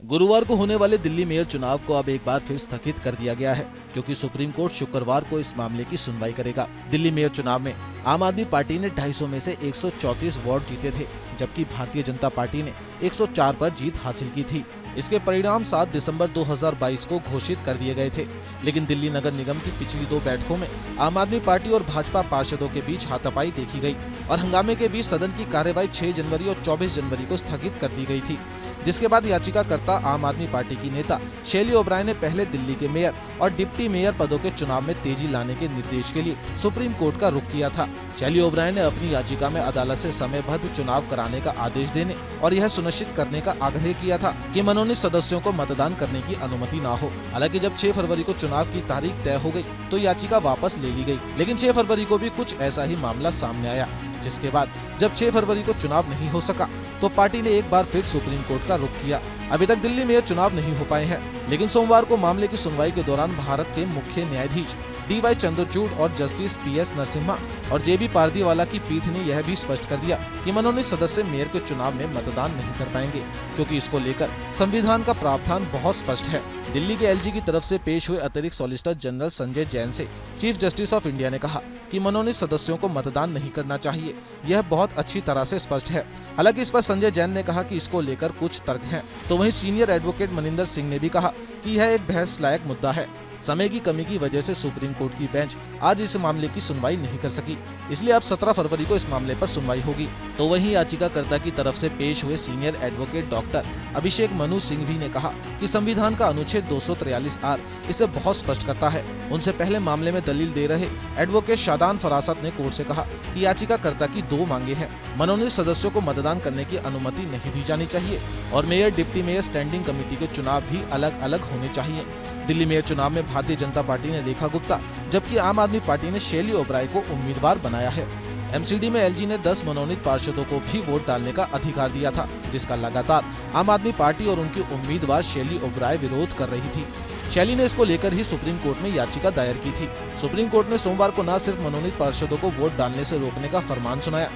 गुरुवार को होने वाले दिल्ली मेयर चुनाव को अब एक बार फिर स्थगित कर दिया गया है, क्योंकि सुप्रीम कोर्ट शुक्रवार को इस मामले की सुनवाई करेगा। दिल्ली मेयर चुनाव में आम आदमी पार्टी ने 250 में से 134 वार्ड जीते थे, जबकि भारतीय जनता पार्टी ने 104 पर जीत हासिल की थी। इसके परिणाम 7 दिसंबर 2022 को घोषित कर दिए गए थे, लेकिन दिल्ली नगर निगम की पिछली 2 बैठकों में आम आदमी पार्टी और भाजपा पार्षदों के बीच हाथापाई देखी गई और हंगामे के बीच सदन की कार्यवाही 6 जनवरी और 24 जनवरी को स्थगित कर दी गई थी, जिसके बाद याचिकाकर्ता आम आदमी पार्टी की नेता शैली ओब्राय ने पहले दिल्ली के मेयर और डिप्टी मेयर पदों के चुनाव में तेजी लाने के निर्देश के लिए सुप्रीम कोर्ट का रुख किया था। शैली ओब्राय ने अपनी याचिका में अदालत से समयबद्ध चुनाव कराने का आदेश देने और यह सुनिश्चित करने का आग्रह किया था कि मनोनीत सदस्यों को मतदान करने की अनुमति न हो। हालांकि जब 6 फरवरी को चुनाव की तारीख तय हो गई तो याचिका वापस ले ली गई, लेकिन 6 फरवरी को भी कुछ ऐसा ही मामला सामने आया, जिसके बाद जब 6 फरवरी को चुनाव नहीं हो सका तो पार्टी ने एक बार फिर सुप्रीम कोर्ट का रुख किया। अभी तक दिल्ली मेयर चुनाव नहीं हो पाए हैं, लेकिन सोमवार को मामले की सुनवाई के दौरान भारत के मुख्य न्यायाधीश DY चंद्रचूड़ और जस्टिस PS नरसिम्हा और JB पारदीवाला की पीठ ने यह भी स्पष्ट कर दिया कि मनोनीत सदस्य मेयर के चुनाव में मतदान नहीं कर पाएंगे, क्योंकि इसको लेकर संविधान का प्रावधान बहुत स्पष्ट है। दिल्ली के LG की तरफ से पेश हुए अतिरिक्त सॉलिसिटर जनरल संजय जैन से चीफ जस्टिस ऑफ इंडिया ने कहा कि मनोनीत सदस्यों को मतदान नहीं करना चाहिए, यह बहुत अच्छी तरह से स्पष्ट है। हालांकि इस पर संजय जैन ने कहा कि इसको लेकर कुछ तर्क हैं, तो वहीं सीनियर एडवोकेट मनिंदर सिंह ने भी कहा कि यह एक बहस लायक मुद्दा है। समय की कमी की वजह से सुप्रीम कोर्ट की बेंच आज इस मामले की सुनवाई नहीं कर सकी, इसलिए अब 17 फरवरी को इस मामले पर सुनवाई होगी। तो वहीं याचिकाकर्ता की तरफ से पेश हुए senior advocate doctor Abhishek Manu Singhvi ने कहा कि संविधान का अनुच्छेद 243R इसे बहुत स्पष्ट करता है। उनसे पहले मामले में दलील दे रहे एडवोकेट शादान फरासत ने कोर्ट से कहा कि याचिकाकर्ता की 2 मांगे हैं। मनोनीत सदस्यों को मतदान करने की अनुमति नहीं दी जानी चाहिए और mayor deputy mayor standing committee के चुनाव भी अलग अलग होने चाहिए। दिल्ली मेयर चुनाव में भारतीय जनता पार्टी ने रेखा गुप्ता, जबकि आम आदमी पार्टी ने शैली ओब्राय को उम्मीदवार बनाया है। MCD में LG ने 10 मनोनीत पार्षदों को भी वोट डालने का अधिकार दिया था, जिसका लगातार आम आदमी पार्टी और उनकी उम्मीदवार शैली ओब्राय विरोध कर रही थी। शैली ने इसको लेकर ही सुप्रीम कोर्ट में याचिका दायर की थी। सुप्रीम कोर्ट ने सोमवार को न सिर्फ मनोनीत पार्षदों को वोट डालने से रोकने का फरमान सुनाया,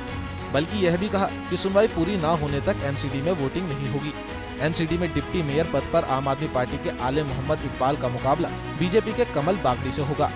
बल्कि यह भी कहा कि सुनवाई पूरी न होने तक MCD में वोटिंग नहीं होगी। MCD में डिप्टी मेयर पद पर आम आदमी पार्टी के आले मोहम्मद इकबाल का मुकाबला BJP के कमल बागड़ी से होगा।